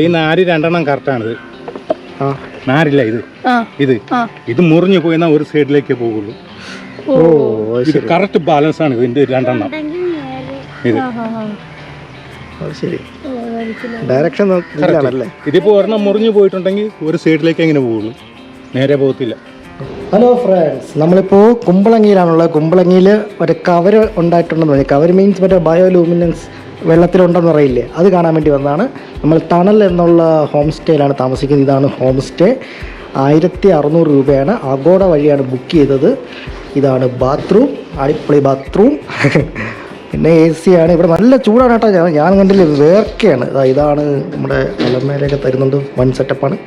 ഈ നാര് രണ്ടെണ്ണം കറക്റ്റാണിത്. നാരില്ല ഇത് ഇത് ഇത് മുറിഞ്ഞു പോയിന്നാ ഒരു സൈഡിലേക്ക് പോകുള്ളൂ. ഇത് കറക്റ്റ് ബാലൻസ് ആണ് ഇതിന്റെ രണ്ടെണ്ണം. ഇത് ഡയറക്ഷൻ ഇതിപ്പോ ഒരെണ്ണം മുറിഞ്ഞു പോയിട്ടുണ്ടെങ്കിൽ ഒരു സൈഡിലേക്ക് എങ്ങനെ പോകുള്ളൂ, നേരെ പോകത്തില്ല. ഹലോ ഫ്രണ്ട്സ്, നമ്മളിപ്പോൾ കുമ്പളങ്ങിയിലാണുള്ളത്. കുമ്പളങ്ങിയിൽ ഒരു കവർ ഉണ്ടായിട്ടുണ്ടെന്ന് പറഞ്ഞു. കവർ മീൻസ് മറ്റേ ബയോലൂമിനൻസ് വെള്ളത്തിലുണ്ടെന്ന് അറിയില്ലേ, അത് കാണാൻ വേണ്ടി വന്നതാണ്. നമ്മൾ തണൽ എന്നുള്ള ഹോം സ്റ്റേയിലാണ് താമസിക്കുന്നത്. ഇതാണ് ഹോം സ്റ്റേ. 1600 രൂപയാണ്. അഗോഡ വഴിയാണ് ബുക്ക് ചെയ്തത്. ഇതാണ് ബാത്റൂം, അടിപൊളി ബാത്റൂം. പിന്നെ AC ആണ്. ഇവിടെ നല്ല ചൂടാണ് കേട്ടോ. ഞാൻ കണ്ടില്ല, വേർക്കെയാണ്. ഇതാണ് നമ്മുടെ അലമേലൊക്കെ തരുന്നുണ്ട്. വൺ സെറ്റപ്പാണ്.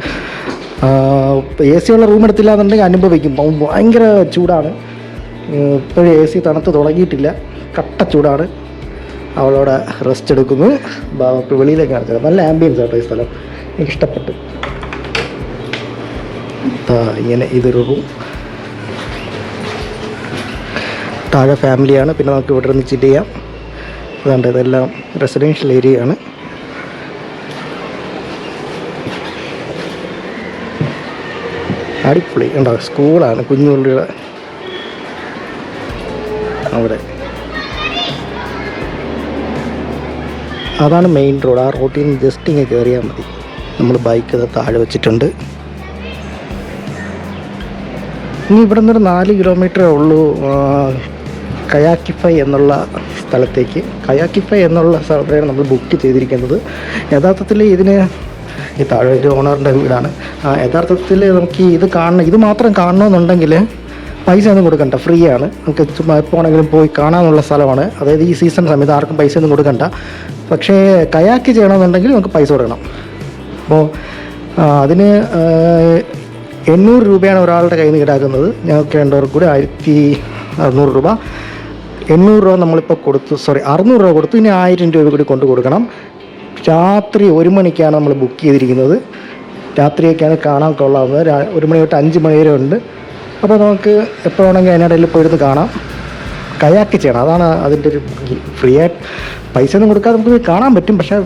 AC ഉള്ള റൂം എടുത്തില്ല എന്നുണ്ടെങ്കിൽ അനുഭവിക്കും. ഭയങ്കര ചൂടാണ്. ഇപ്പോഴും AC തണുത്ത് തുടങ്ങിയിട്ടില്ല. കട്ട ചൂടാണ്. അവളോടെ റെസ്റ്റ് എടുക്കുന്നു. വെളിയിലേക്ക് കാണിച്ചത് നല്ല ആംബിയൻസ് കേട്ടോ ഈ സ്ഥലം. എനിക്കിഷ്ടപ്പെട്ടു. ഇങ്ങനെ ഇതൊരു റൂം. താഴെ ഫാമിലിയാണ്. പിന്നെ നമുക്ക് ഇവിടെ നിന്ന് ചിറ്റ് ചെയ്യാം. അതുകൊണ്ട് ഇതെല്ലാം റെസിഡൻഷ്യൽ ഏരിയ ആണ്. അടിപൊളി ഉണ്ടോ. സ്കൂളാണ്, കുഞ്ഞുള്ളിയുടെ അവിടെ. അതാണ് മെയിൻ റോഡ്. ആ റോഡിൽ നിന്ന് ജസ്റ്റ് ഇങ്ങനെ കയറിയാൽ മതി. നമ്മൾ ബൈക്ക് താഴെ വെച്ചിട്ടുണ്ട്. ഇനി ഇവിടെ നിന്നൊരു 4 കിലോമീറ്ററേ ഉള്ളൂ കയാക്കിഫൈ എന്നുള്ള സ്ഥലത്തേക്ക്. കയാക്കിഫൈ എന്നുള്ള സ്ഥലത്താണ് നമ്മൾ ബുക്ക് ചെയ്തിരിക്കുന്നത്. യഥാർത്ഥത്തിൽ ഇതിന് ഈ താഴെ ഒരു ഓണറിൻ്റെ വീടാണ്. യഥാർത്ഥത്തിൽ നമുക്ക് ഇത് കാണണം, ഇത് മാത്രം കാണണമെന്നുണ്ടെങ്കിൽ പൈസ ഒന്നും കൊടുക്കണ്ട, ഫ്രീ ആണ്. നമുക്ക് ചുമ്മാ എപ്പോൾ ആണെങ്കിലും പോയി കാണാനുള്ള സ്ഥലമാണ്. അതായത് ഈ സീസൺ സമയത്ത് ആർക്കും പൈസ ഒന്നും കൊടുക്കണ്ട. പക്ഷേ കയാക്ക് ചെയ്യണമെന്നുണ്ടെങ്കിൽ നമുക്ക് പൈസ കൊടുക്കണം. അപ്പോൾ അതിന് 800 രൂപയാണ് ഒരാളുടെ കയ്യിൽ നിന്ന് ഈടാക്കുന്നത്. ഞങ്ങൾക്ക് രണ്ടുപേർക്ക് കൂടി 1600 രൂപ. 800 രൂപ നമ്മളിപ്പോൾ കൊടുത്തു, 600 രൂപ കൊടുത്തു. ഇനി 1000 രൂപ കൂടി കൊണ്ട് കൊടുക്കണം. രാത്രി 1 മണിക്കാണ് നമ്മൾ ബുക്ക് ചെയ്തിരിക്കുന്നത്. രാത്രിയൊക്കെയാണ് കാണാൻ കൊള്ളാവുന്നത്. 1 മണി തൊട്ട് 5 മണി വരെ ഉണ്ട്. അപ്പോൾ നമുക്ക് എപ്പോൾ വേണമെങ്കിൽ അതിനിടയിൽ പോയിരുന്ന് കാണാം. കയാക്ക് ചെയ്യണം, അതാണ് അതിൻ്റെ ഒരു ഫ്രീ ആയിട്ട്. പൈസ ഒന്നും കൊടുക്കാതെ നമുക്ക് കാണാൻ പറ്റും. പക്ഷേ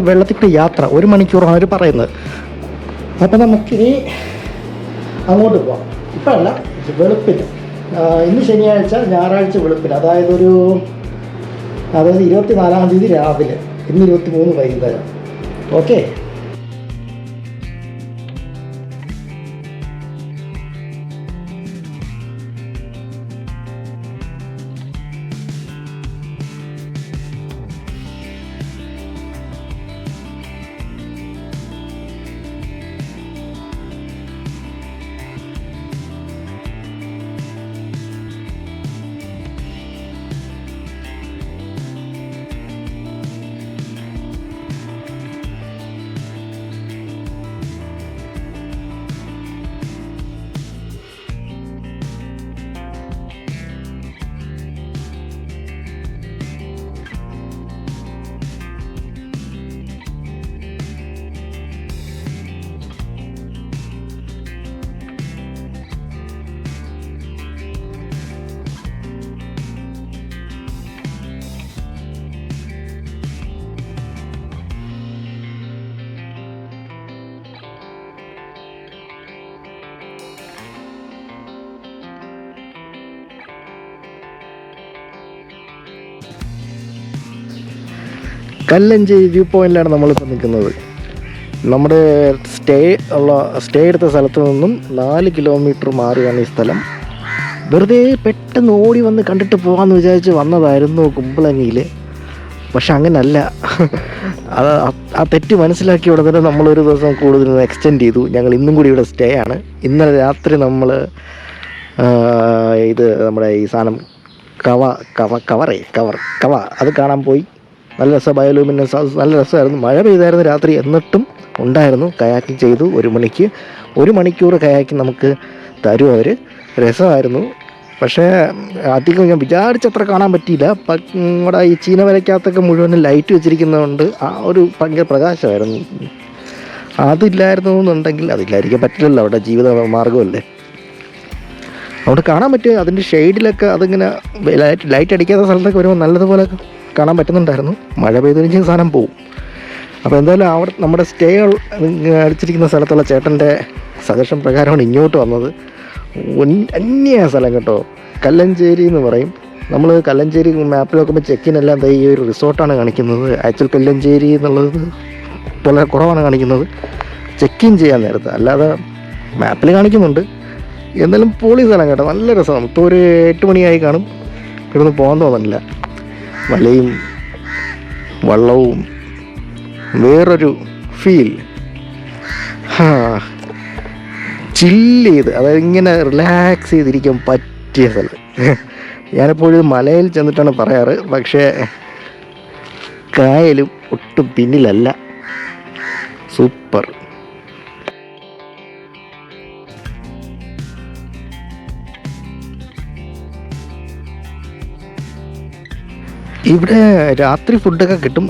വെള്ളത്തിൽ കൂടി യാത്ര 1 മണിക്കൂറാണ് അവർ പറയുന്നത്. അപ്പോൾ നമുക്കിനി അങ്ങോട്ട് പോകാം. ഇപ്പം അല്ല, വെളുപ്പിന്. ഇന്ന് ശനിയാഴ്ച, ഞായറാഴ്ച വെളുപ്പിന്. അതായത് 24-ാം തീയതി രാവിലെ, ഇന്ന് 23 വൈകുന്നേരം. ഓക്കെ. കല്ലഞ്ചേരി വ്യൂ പോയിന്റിലാണ് നമ്മളിപ്പോൾ നിൽക്കുന്നത്. നമ്മുടെ സ്റ്റേ എടുത്ത സ്ഥലത്ത് നിന്നും 4 കിലോമീറ്റർ മാറിയാണ് ഈ സ്ഥലം. വെറുതെ പെട്ടെന്ന് ഓടി വന്ന് കണ്ടിട്ട് പോകാമെന്ന് വിചാരിച്ച് വന്നതായിരുന്നു കുമ്പളങ്ങിയിൽ. പക്ഷെ അങ്ങനല്ല. ആ തെറ്റ് മനസ്സിലാക്കി ഉടനെ തന്നെ നമ്മളൊരു ദിവസം കൂടുതൽ എക്സ്റ്റെൻഡ് ചെയ്തു. ഞങ്ങൾ ഇന്നും കൂടി ഇവിടെ സ്റ്റേ ആണ്. ഇന്നലെ രാത്രി നമ്മൾ ഇത് നമ്മുടെ ഈ സാധനം കവ അത് കാണാൻ പോയി. നല്ല രസം, ബയോലൂമിനൻസ്. അത് നല്ല രസമായിരുന്നു. മഴ പെയ്തായിരുന്നു രാത്രി, എന്നിട്ടും ഉണ്ടായിരുന്നു. കയാക്കിങ് ചെയ്തു 1 മണിക്ക്. 1 മണിക്കൂർ കയാക്കിങ് നമുക്ക് തരും അവർ. രസമായിരുന്നു. പക്ഷേ അധികം ഞാൻ വിചാരിച്ചത്ര കാണാൻ പറ്റിയില്ല. നമ്മുടെ ഈ ചീന വരയ്ക്കകത്തൊക്കെ മുഴുവനും ലൈറ്റ് വെച്ചിരിക്കുന്നതുകൊണ്ട് ആ ഒരു ഭയങ്കര പ്രകാശമായിരുന്നു. അതില്ലായിരുന്നു എന്നുണ്ടെങ്കിൽ, അതില്ലായിരിക്കാൻ പറ്റില്ലല്ലോ, അവിടെ ജീവിത മാർഗ്ഗമല്ലേ. അവിടെ കാണാൻ പറ്റും. അതിൻ്റെ ഷെയ്ഡിലൊക്കെ അതിങ്ങനെ ലൈറ്റ് അടിക്കാത്ത സ്ഥലത്തൊക്കെ വരുമ്പോൾ നല്ലതുപോലെ കാണാൻ പറ്റുന്നുണ്ടായിരുന്നു. മഴ പെയ്തതിന് സാധനം പോവും. അപ്പോൾ എന്തായാലും അവിടെ നമ്മുടെ സ്റ്റേ അടിച്ചിരിക്കുന്ന സ്ഥലത്തുള്ള ചേട്ടൻ്റെ സജഷൻ പ്രകാരമാണ് ഇങ്ങോട്ട് വന്നത്. അന്യ സ്ഥലം കേട്ടോ, കല്ലഞ്ചേരി എന്ന് പറയും. നമ്മൾ കല്ലഞ്ചേരി മാപ്പിൽ നോക്കുമ്പോൾ ചെക്കിനെല്ലാം ഈ ഒരു റിസോർട്ടാണ് കാണിക്കുന്നത്. ആക്ച്വൽ കല്ലഞ്ചേരി എന്നുള്ളത് വളരെ കുറവാണ് കാണിക്കുന്നത് ചെക്കിൻ ചെയ്യാൻ നേരത്ത്, അല്ലാതെ മാപ്പിൽ കാണിക്കുന്നുണ്ട്. എന്നാലും പൊളി സ്ഥലം കേട്ടോ, നല്ല രസമാണ്. ഇപ്പോൾ ഒരു 8 മണിയായി കാണും, ഇവിടുന്ന് പോകാൻ തോന്നുന്നില്ല. മലയും വള്ളവും വേറൊരു ഫീൽ, ചില്ല് ചെയ്ത്, അതായത് ഇങ്ങനെ റിലാക്സ് ചെയ്തിരിക്കാൻ പറ്റിയ സ്ഥലം. ഞാനെപ്പോഴും മലയിൽ ചെന്നിട്ടാണ് പറയാറ്, പക്ഷേ കായലും ഒട്ടും പിന്നിലല്ല. സൂപ്പർ. ഇവിടെ രാത്രി ഫുഡൊക്കെ കിട്ടും.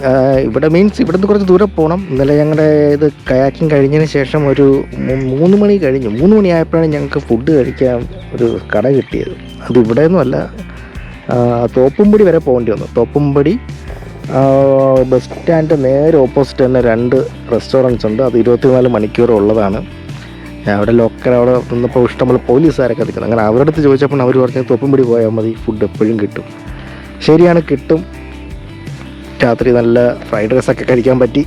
ഇവിടെ മീൻസ് ഇവിടുന്ന് കുറച്ച് ദൂരെ പോകണം. ഇന്നലെ ഞങ്ങളുടെ ഇത് കയാക്കിങ് കഴിഞ്ഞതിന് ശേഷം ഒരു 3 മണി കഴിഞ്ഞു. 3 മണിയായപ്പോഴാണ് ഞങ്ങൾക്ക് ഫുഡ് കഴിക്കാൻ ഒരു കട കിട്ടിയത്. അത് ഇവിടെയൊന്നും അല്ല, തോപ്പുംപടി വരെ പോകേണ്ടി വന്നു. തോപ്പുംപടി ബസ് സ്റ്റാൻഡ് നേരെ ഓപ്പോസിറ്റ് തന്നെ 2 റെസ്റ്റോറൻറ്റ്സ് ഉണ്ട്. അത് 24 മണിക്കൂർ ഉള്ളതാണ്. അവിടെ ലോക്കൽ അവിടെ നിന്നപ്പോൾ ഇഷ്ടംപോലെ പോലീസുകാരൊക്കെ നിൽക്കുന്നത്. അങ്ങനെ അവരുടെ അടുത്ത് ചോദിച്ചപ്പോൾ അവർ പറഞ്ഞത് തോപ്പുംപടി പോയാൽ മതി, ഫുഡ് എപ്പോഴും കിട്ടും. ശരിയാണ്, കിട്ടും. രാത്രി നല്ല ഫ്രൈഡ് റൈസൊക്കെ കഴിക്കാൻ പറ്റി.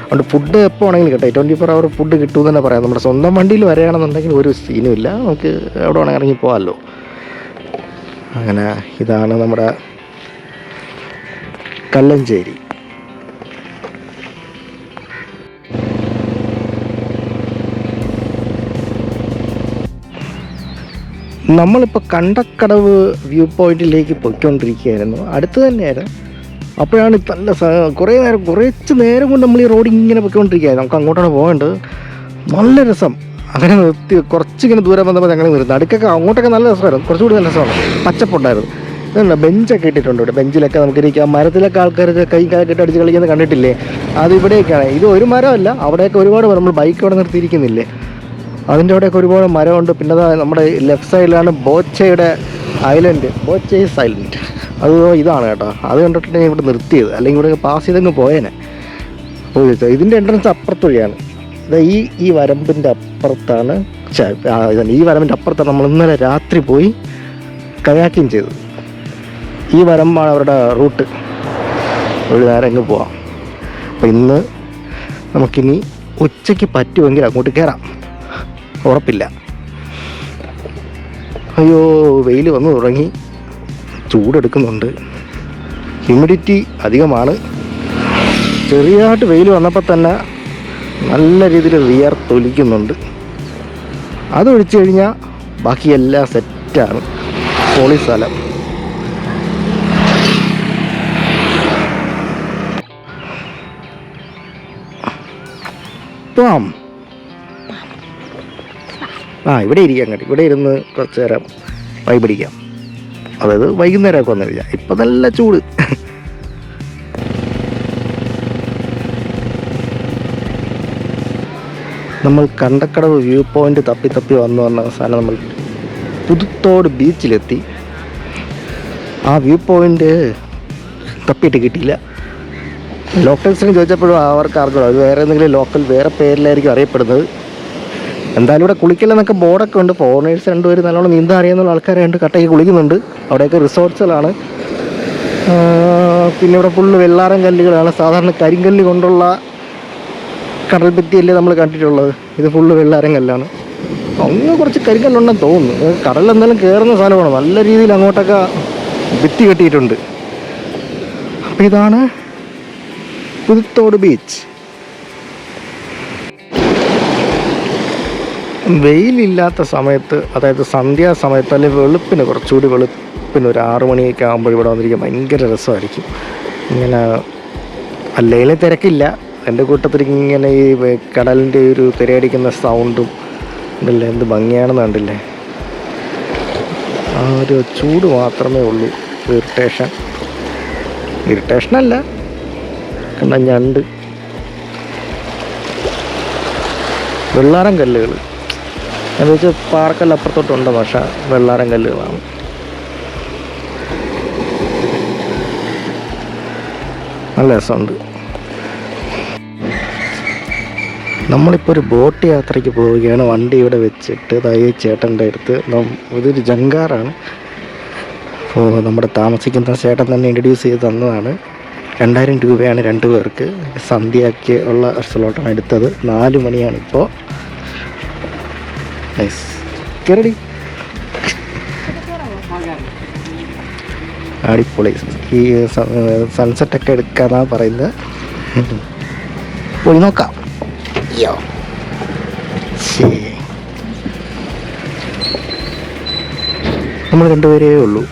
അതുകൊണ്ട് ഫുഡ് എപ്പോൾ ആണെങ്കിലും കേട്ടോ, 24 hour ഫുഡ് കിട്ടുമെന്ന് തന്നെ പറയാം. നമ്മുടെ സ്വന്തം വണ്ടിയിൽ വരികയാണെന്നുണ്ടെങ്കിൽ ഒരു സീനും ഇല്ല, നമുക്ക് എവിടെ വേണമെങ്കിൽ ഇറങ്ങി പോകാമല്ലോ. അങ്ങനെ ഇതാണ് നമ്മുടെ കല്ലഞ്ചേരി. നമ്മളിപ്പോൾ കണ്ടക്കടവ് വ്യൂ പോയിന്റിലേക്ക് പൊയ്ക്കൊണ്ടിരിക്കുകയായിരുന്നു. അടുത്ത് തന്നെയായിരുന്നു. അപ്പോഴാണ് നല്ല കുറച്ച് നേരം കൊണ്ട് നമ്മൾ ഈ റോഡ് ഇങ്ങനെ പൊയ്ക്കൊണ്ടിരിക്കുകയായിരുന്നു. നമുക്ക് അങ്ങോട്ടാണ് പോകേണ്ടത്. നല്ല രസം. അങ്ങനെ നിർത്തി കുറച്ചിങ്ങനെ ദൂരം വന്നപ്പോൾ ഞങ്ങൾ നിർത്തി. അടുക്കൊക്കെ അങ്ങോട്ടൊക്കെ നല്ല രസമായിരുന്നു, കുറച്ചുകൂടി നല്ല രസമാണ്. പച്ചപ്പുണ്ടായിരുന്നു. ഇതുണ്ട്, ബെഞ്ചൊക്കെ ഇട്ടിട്ടുണ്ട് ഇവിടെ. ബെഞ്ചിലൊക്കെ നമുക്ക് ഇരിക്കാം. മരത്തിലൊക്കെ ആൾക്കാർ കൈ കാലൊക്കെ അടിച്ച് കളിക്കുന്നത് കണ്ടിട്ടില്ലേ? അത് ഇവിടെയൊക്കെയാണ്. ഇത് ഒരു മരമല്ല, അവിടെയൊക്കെ ഒരുപാട് നമ്മൾ ബൈക്ക് അവിടെ നിർത്തിയിരിക്കുന്നില്ലേ, അതിൻ്റെ അവിടെയൊക്കെ ഒരുപാട് മരമുണ്ട്. പിന്നെ നമ്മുടെ ലെഫ്റ്റ് സൈഡിലാണ് ബോച്ചയുടെ ഐലൻഡ്, ബോച്ചേസ് ഐലൻഡ്. അത് ഇതാണ് കേട്ടോ. അത് കണ്ടിട്ടാണ് ഞാൻ ഇവിടെ നിർത്തിയത്, അല്ലെങ്കിൽ ഇവിടെ പാസ് ചെയ്തങ്ങ് പോയേനെ. ഇതിൻ്റെ എൻട്രൻസ് അപ്പുറത്തൊഴിയാണ്. ഈ വരമ്പിൻ്റെ അപ്പുറത്താണ്, ഈ വരമ്പിൻ്റെ അപ്പുറത്താണ് നമ്മൾ ഇന്നലെ രാത്രി പോയി കയാക്കിങ് ചെയ്തത്. ഈ വരമ്പാണ് അവരുടെ റൂട്ട്. ഒരു നേരം അങ്ങ് പോവാം. അപ്പം ഇന്ന് നമുക്കിനി ഉച്ചയ്ക്ക് പറ്റുമെങ്കിൽ അങ്ങോട്ട് കയറാം, ഉറപ്പില്ല. അയ്യോ, വെയിൽ വന്നു തുടങ്ങി, ചൂടെടുക്കുന്നുണ്ട്, ഹ്യൂമിഡിറ്റി അധികമാണ്. ചെറിയതായിട്ട് വെയിൽ വന്നപ്പോൾ തന്നെ നല്ല രീതിയിൽ വിയർത്തൊലിക്കുന്നുണ്ട്. അതൊഴിച്ചു കഴിഞ്ഞാൽ ബാക്കിയെല്ലാം സെറ്റാണ്. പൊളി സ്ഥലം. പോവാം. ഇവിടെ ഇരിക്കാം കേട്ടോ. ഇവിടെ ഇരുന്ന് കുറച്ച് നേരം വൈബടിക്കാം. അതായത് വൈകുന്നേരമൊക്കെ വന്നു കഴിഞ്ഞാൽ. ഇപ്പം നല്ല ചൂട്. നമ്മൾ കണ്ടക്കടവ് വ്യൂ പോയിന്റ് തപ്പി വന്ന അവസാനം നമ്മൾ പുതുത്തോട് ബീച്ചിലെത്തി. ആ വ്യൂ പോയിന്റ് തപ്പിയിട്ട് കിട്ടിയില്ല. ലോക്കൽസിന് ചോദിച്ചപ്പോഴും അവർക്ക് അറിഞ്ഞോളൂ, അത് വേറെ എന്തെങ്കിലും വേറെ പേരിലായിരിക്കും അറിയപ്പെടുന്നത്. എന്തായാലും ഇവിടെ കുളിക്കലെന്നൊക്കെ ബോർഡൊക്കെ ഉണ്ട്. ഫോറിനേഴ്സ് 2 പേര് നല്ലോണം നീന്താൻ അറിയാവുന്ന ആൾക്കാരുണ്ട്, കട്ടയ്ക്ക് കുളിക്കുന്നുണ്ട്. അവിടെയൊക്കെ റിസോർട്ട്സുകളാണ്. പിന്നെ ഇവിടെ ഫുള്ള് വെള്ളാരം കല്ലുകളാണ്. സാധാരണ കരിങ്കല്ല് കൊണ്ടുള്ള കടൽ ഭിത്തിയല്ലേ നമ്മൾ കണ്ടിട്ടുള്ളത്. ഇത് ഫുള്ള് വെള്ളാരം കല്ലാണ്. അങ്ങ് കുറച്ച് കരിങ്കല്ലുണ്ടെന്ന് തോന്നുന്നു. കടലിൽ എന്തായാലും കയറുന്ന സ്ഥലമാണ്. നല്ല രീതിയിൽ അങ്ങോട്ടൊക്കെ ഭിത്തി കെട്ടിയിട്ടുണ്ട്. അപ്പോൾ ഇതാണ് പുതുത്തോട് ബീച്ച്. വെയിലില്ലാത്ത സമയത്ത്, അതായത് സന്ധ്യാസമയത്ത് അല്ലെങ്കിൽ വെളുപ്പിന്, കുറച്ചുകൂടി വെളുപ്പിന് ഒരു 6 മണിയൊക്കെ ആകുമ്പോൾ ഇവിടെ വന്നിരിക്കാൻ ഭയങ്കര രസമായിരിക്കും. ഇങ്ങനെ അല്ലെങ്കിലും തിരക്കില്ല. എൻ്റെ കൂട്ടത്തിൽ ഇങ്ങനെ ഈ കടലിൻ്റെ ഒരു തിരയടിക്കുന്ന സൗണ്ടും ഇതല്ലേ, എന്ത് ഭംഗിയാണെന്ന് കണ്ടില്ലേ. ആ ഒരു ചൂട് മാത്രമേ ഉള്ളൂ. ഇറിറ്റേഷനല്ല, കണ്ട ഞണ്ട്, വെള്ളാരം കല്ലുകൾ എന്ന് വെച്ചാൽ പാറക്കല്ല് അപ്പുറത്തോട്ടുണ്ട്, പക്ഷേ വെള്ളാരം കല്ലുകളാണ്. നല്ല രസമുണ്ട്. നമ്മളിപ്പോൾ ഒരു ബോട്ട് യാത്രയ്ക്ക് പോവുകയാണ്. വണ്ടി ഇവിടെ വെച്ചിട്ട് ഈ ചേട്ടൻ്റെ അടുത്ത് ഇതൊരു ജങ്കാറാണ്. അപ്പോൾ നമ്മുടെ താമസിക്കുന്ന ചേട്ടൻ തന്നെ ഇൻട്രൊഡ്യൂസ് ചെയ്ത് തന്നതാണ്. 2000 രൂപയാണ് 2 പേർക്ക്. സന്ധ്യയ്ക്ക് ഉള്ള റിസോർട്ടാണ് എടുത്തത്. 4 മണിയാണിപ്പോൾ. നൈസ് കയറി അടിപൊളി. ഈ സൺസെറ്റൊക്കെ എടുക്കാന്നാണ് പറയുന്നത്. പോയി നോക്കാം. നമ്മൾ 2 പേരേ ഉള്ളൂ.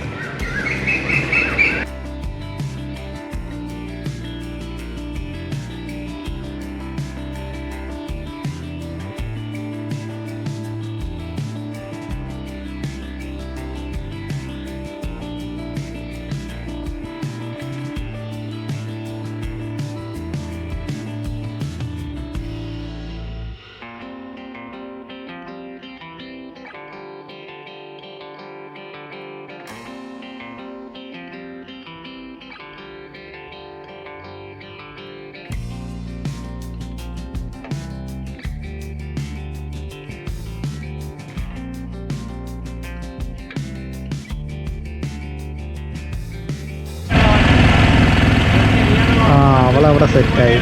അവളവിടെ സെറ്റായി.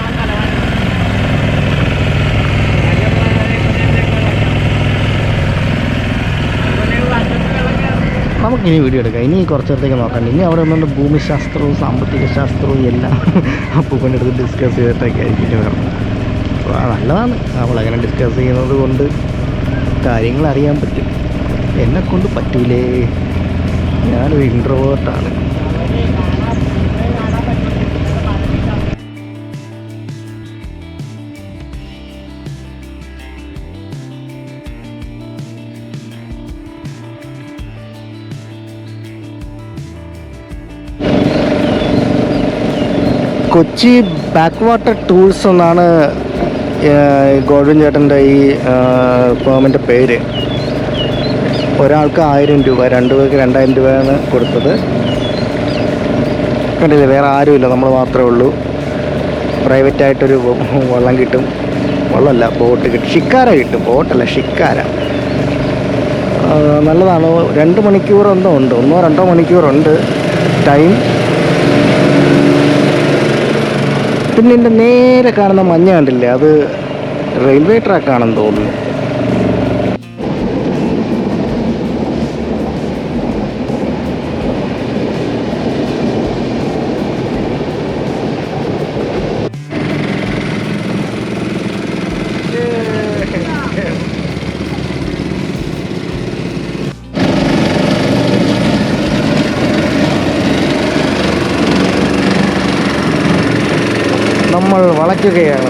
നമുക്കിനി വീഡിയോ എടുക്കാം. ഇനി കുറച്ച് നേരത്തേക്ക് നോക്കണ്ട. ഇനി അവിടെ ഒന്നുകൊണ്ട് ഭൂമിശാസ്ത്രവും സാമ്പത്തിക ശാസ്ത്രവും എല്ലാം അപ്പൂപ്പൻ്റെ അടുത്ത് ഡിസ്കസ് ചെയ്തിട്ടൊക്കെ ആയിരിക്കും വരണം. അപ്പോൾ നല്ലതാണ്. അവളങ്ങനെ ഡിസ്കസ് ചെയ്യുന്നത് കൊണ്ട് കാര്യങ്ങൾ അറിയാൻ പറ്റും. എന്നെക്കൊണ്ട് പറ്റൂലേ, ഞാനൊരു ഇൻട്രോവേർട്ടാണ്. കൊച്ചി ബാക്ക് വാട്ടർ ടൂൾസ് എന്നാണ് ഗോൾഡൻ ചേട്ടൻ്റെ ഈ ഫേമിൻ്റെ പേര്. ഒരാൾക്ക് 1000 രൂപ, 2 പേർക്ക് 2000 രൂപയാണ് കൊടുത്തത്. കണ്ടില്ലേ, വേറെ ആരുമില്ല, നമ്മൾ മാത്രമേ ഉള്ളൂ. പ്രൈവറ്റായിട്ടൊരു വള്ളം കിട്ടും. വള്ളമല്ല, ബോട്ട് കിട്ടും. ഷിക്കാര കിട്ടും, ബോട്ടല്ല ഷിക്കാര. നല്ലതാണ്. 2 മണിക്കൂർ എന്തോ ഉണ്ട്, 1-2 മണിക്കൂറുണ്ട് ടൈം. പിന്നെ എൻ്റെ നേരെ കാണുന്ന മഞ്ഞ കണ്ടില്ലേ, അത് റെയിൽവേ ട്രാക്കാണെന്ന് തോന്നുന്നു. നമ്മൾ വളയ്ക്കുകയാണ്.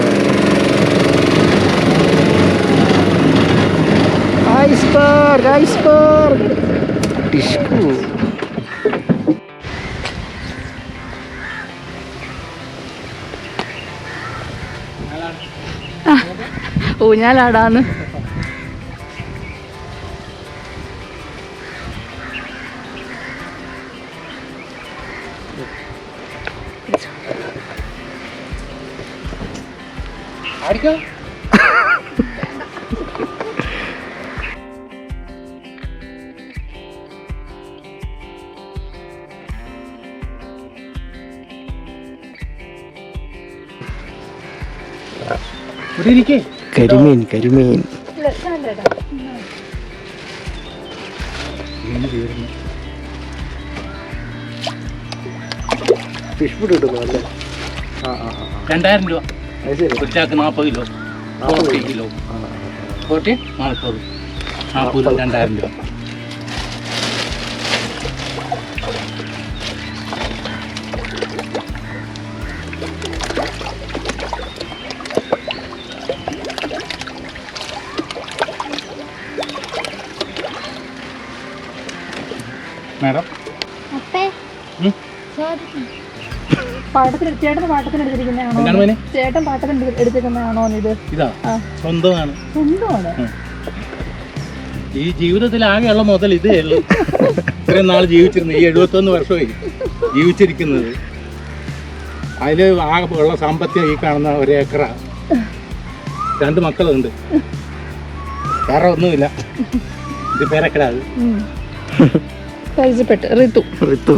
Iceberg, iceberg, ടിഷ്കു. ഊഞ്ഞാലാടാന്ന്. കരിമീൻ, കരിമീൻ. ഫിഷ് ഫുഡ് കിട്ടുന്നു അല്ലേ? 2000 രൂപ. ഒരു ചാക്ക് 40 കിലോ, 40 കിലോ, 40, 40, 2000 രൂപ. മാഡം ചേട്ടൻ പാട്ടത്തിന് എടുത്തിരിക്കുന്നതാണോ? ചേട്ടൻ പാട്ടത്തിന് എടുത്തിരിക്കുന്നതാണോ ഇത്? ഇതാ സ്വന്തമാണ്. സ്വന്തമാണ്. ഈ ജീവിതത്തിൽ ആകെയുള്ള മുതൽ ഇതേ ഉള്ളൂ. ഇത്രയും നാൾ ജീവിച്ചിരുന്നത്, ഈ 71 വർഷമായി ജീവിച്ചിരിക്കുന്നത്. അതിൽ ആകെ ഉള്ള സാമ്പത്തികം ഈ കാണുന്ന 1 ഏക്കറ. 2 മക്കളുണ്ട്, വേറെ ഒന്നുമില്ല. ഇത് പേരക്കിടാത്. പരിചയപ്പെട്ട് ഋതു. ഋതു.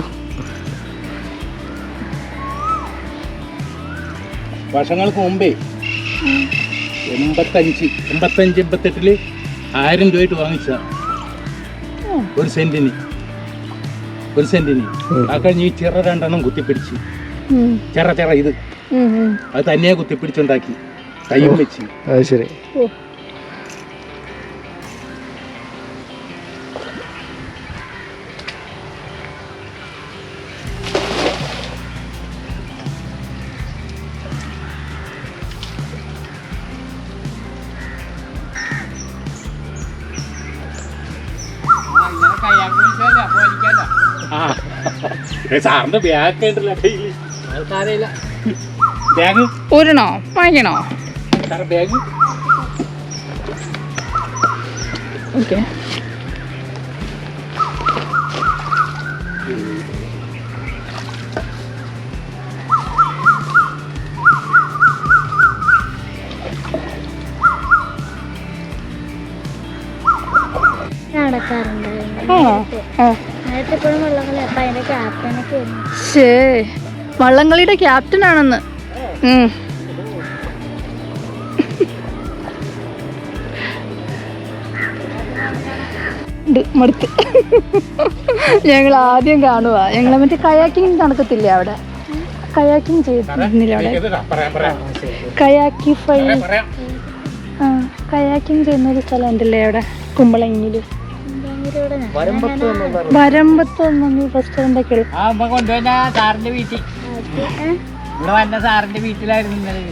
വർഷങ്ങൾക്ക് മുമ്പേ 85, 88 1000 രൂപയായിട്ട് വാങ്ങിച്ചതാണ് ഒരു സെന്റിന്. ആ കഴിഞ്ഞ് ഈ ചിറ 2 കുത്തിപ്പിടിച്ച് ചിറ ഇത് അത് തന്നെയാ കുത്തിപ്പിടിച്ചുണ്ടാക്കി കയ്യും വെച്ച്. അത് ശരി. സാറിന്റെ ബാഗ് ഉണ്ടല്ലോ കയ്യില്. ബാഗ് ഊരണോ വാങ്ങിക്കണോ? സാറേ ബാഗ്. ഓക്കെ. വള്ളംകളിയുടെ ക്യാപ്റ്റൻ ആണെന്ന്. മടുത്ത് ഞങ്ങൾ ആദ്യം കാണുക. ഞങ്ങൾ മറ്റേ കയാക്കിങ് നടക്കത്തില്ലേ അവിടെ, കയാക്കിങ് ചെയ്യുന്നില്ല അവിടെ, കയാക്കിഫൈ കയാക്കിങ് ചെയ്യുന്ന ഒരു സ്ഥലം ഉണ്ടല്ലേ അവിടെ കുമ്പളങ്ങില്, വരമ്പത്ത് റെസ്റ്റോറന്റ് ഒക്കെ. സാറിന്റെ വീട്ടിൽ ഇവിടെ വന്ന സാറിന്റെ വീട്ടിലായിരുന്നു ഇന്നലെ.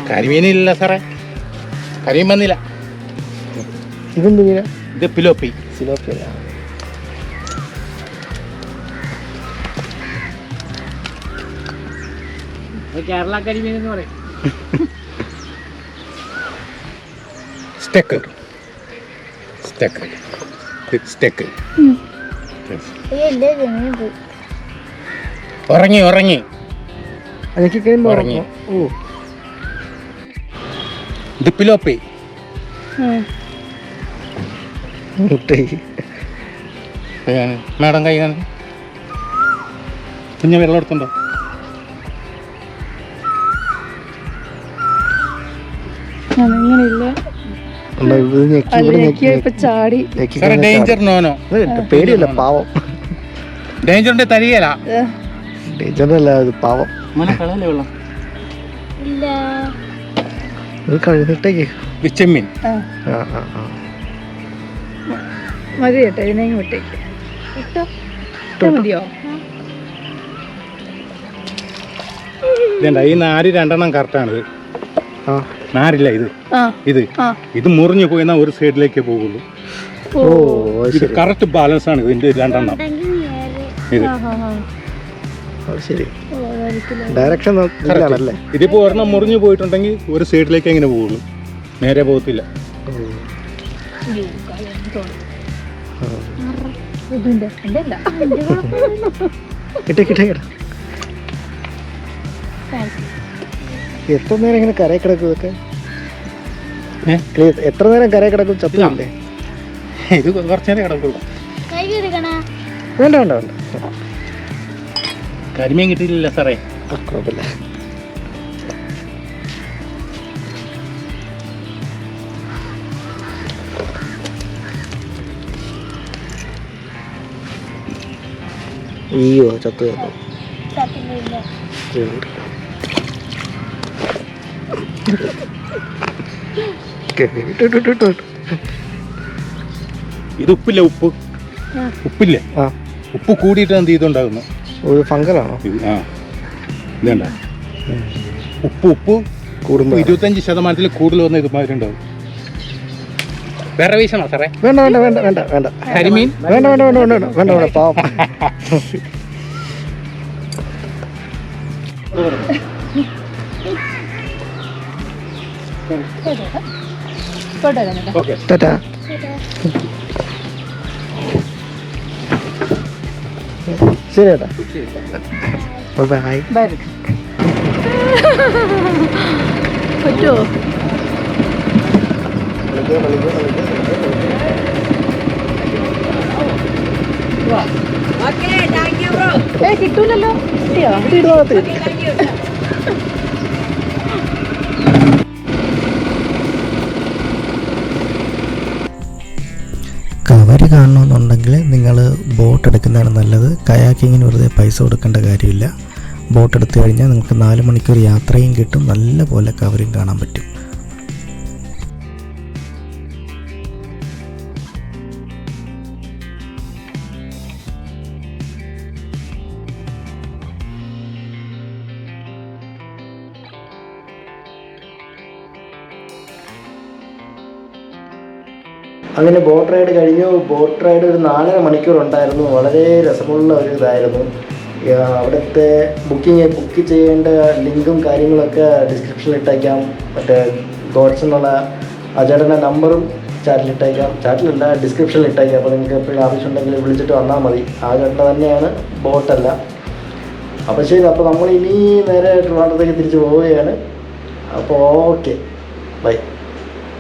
കരിമീനില്ല സാറേ, കരിമീൻ വന്നില്ല. ഇതെന്ത് മീന? ഇത് പിലോപ്പി. സിലോപ്പിയ. കേരള കരിമീൻ എന്ന് പറയും. സ്റ്റെക്ക്. ഉറങ്ങി അതൊക്കെ കഴിയുമ്പോ ഉറങ്ങി. ഓ, ഇത് പിലോപ്പി. മുട്ടയി. മേഡം കൈ കുഞ്ഞ് വെള്ളം എടുത്തുണ്ടോ? Danger no no. പേടിയല്ല, പാവം. ഡേഞ്ചറിന്റെ തരികല. ഡേഞ്ചറല്ല, അത് പാവം. വെള്ളം കഴിഞ്ഞിട്ടേക്ക് ചെമ്മീൻ മതി കേട്ടോ, ഇതിനെങ്കിൽ വിട്ടേക്ക്. മതിയോ? ഈ നാര് 2 കറക്റ്റാണിത്. നാരില്ല ഇത് മുറിഞ്ഞു പോയി ഒരു സൈഡിലേക്കേ പോകുള്ളൂ. ഇത് കറക്റ്റ് ബാലൻസ് ആണ് ഇതിന്റെ 2. ശരി. ഡയറക്ഷൻ ഇതിപ്പോ ഒരെണ്ണം മുറിഞ്ഞു പോയിട്ടുണ്ടെങ്കിൽ ഒരു സൈഡിലേക്ക് എങ്ങനെ പോകുള്ളൂ, നേരെ പോകത്തില്ല. എത്ര നേരം ഇങ്ങനെ കരയിൽ കിടക്കും ഇതൊക്കെ? എത്ര നേരം കരയിൽ കിടക്കും? ചത്തില്ലേ? ഇത് കുറച്ചു നേരം കിടക്കുള്ളൂ. വേണ്ട വേണ്ട വേണ്ട, കരിമീൻ കിട്ടിയില്ല സാറേ. കുഴപ്പമില്ല. അയ്യോ, ചത്തു. ഇത് ഉപ്പില്ലേ, ഉപ്പില്ലേ, ഉപ്പ് കൂടിയിട്ട് എന്ത് ചെയ്തുണ്ടാകുന്നു? ഒരു ഫംഗലാണോ? ഇതേണ്ട ഉപ്പ് കൂടുമ്പോൾ 25% കൂടുതൽ വന്ന ഇതുമാതിരി ഉണ്ടാവും. വേറെ വീശണോ സാറേ? വേണ്ട വേണ്ട വേണ്ട വേണ്ട വേണ്ട കരിമീൻ വേണ്ട വേണ്ട വേണ്ട വേണ്ട വേണ്ട വേണ്ട പാവം. പോട്ടെ ചേട്ടാ. ഓക്കെ. ടാറ്റാ. ശരി ചേട്ടാ. ബൈ. ബൈ. പറ്റുമോ? കിട്ടൂലല്ലോ. കിട്ടിയോ? കവര് കാണണമെന്നുണ്ടെങ്കിൽ നിങ്ങൾ ബോട്ട് എടുക്കുന്നതാണ് നല്ലത്. കയാക്കിങ്ങിന് വെറുതെ പൈസ കൊടുക്കേണ്ട കാര്യമില്ല. ബോട്ട് എടുത്തു കഴിഞ്ഞാൽ നിങ്ങൾക്ക് 4 മണിക്കൂർ യാത്രയും കിട്ടും, നല്ല പോലെ കവരും കാണാൻ പറ്റും. അങ്ങനെ ബോട്ട് റൈഡ് കഴിഞ്ഞു. ബോട്ട് റൈഡ് ഒരു 4.5 മണിക്കൂർ ഉണ്ടായിരുന്നു. വളരെ രസമുള്ള ഒരു ഇതായിരുന്നു. അവിടുത്തെ ബുക്ക് ചെയ്യേണ്ട ലിങ്കും കാര്യങ്ങളൊക്കെ ഡിസ്ക്രിപ്ഷനിൽ ഇട്ടേക്കാം. മറ്റേ ഗോഡ്സ് എന്നുള്ള ആ ചേട്ടൻ്റെ നമ്പറും ചാറ്റിലിട്ടേക്കാം. ചാറ്റിലല്ല, ഡിസ്ക്രിപ്ഷനിൽ ഇട്ടേക്കാം. അപ്പോൾ നിങ്ങൾക്ക് എപ്പോഴും ആവശ്യമുണ്ടെങ്കിൽ വിളിച്ചിട്ട് വന്നാൽ മതി. ആ ചേട്ടൻ തന്നെയാണ്, ബോട്ടല്ല. അപ്പോൾ ശരി, അപ്പോൾ നമ്മൾ ഇനി നേരെ ട്രിവാൻഡ്രത്തേക്ക് തിരിച്ച് പോവുകയാണ്. അപ്പോൾ ഓക്കെ, ബൈ.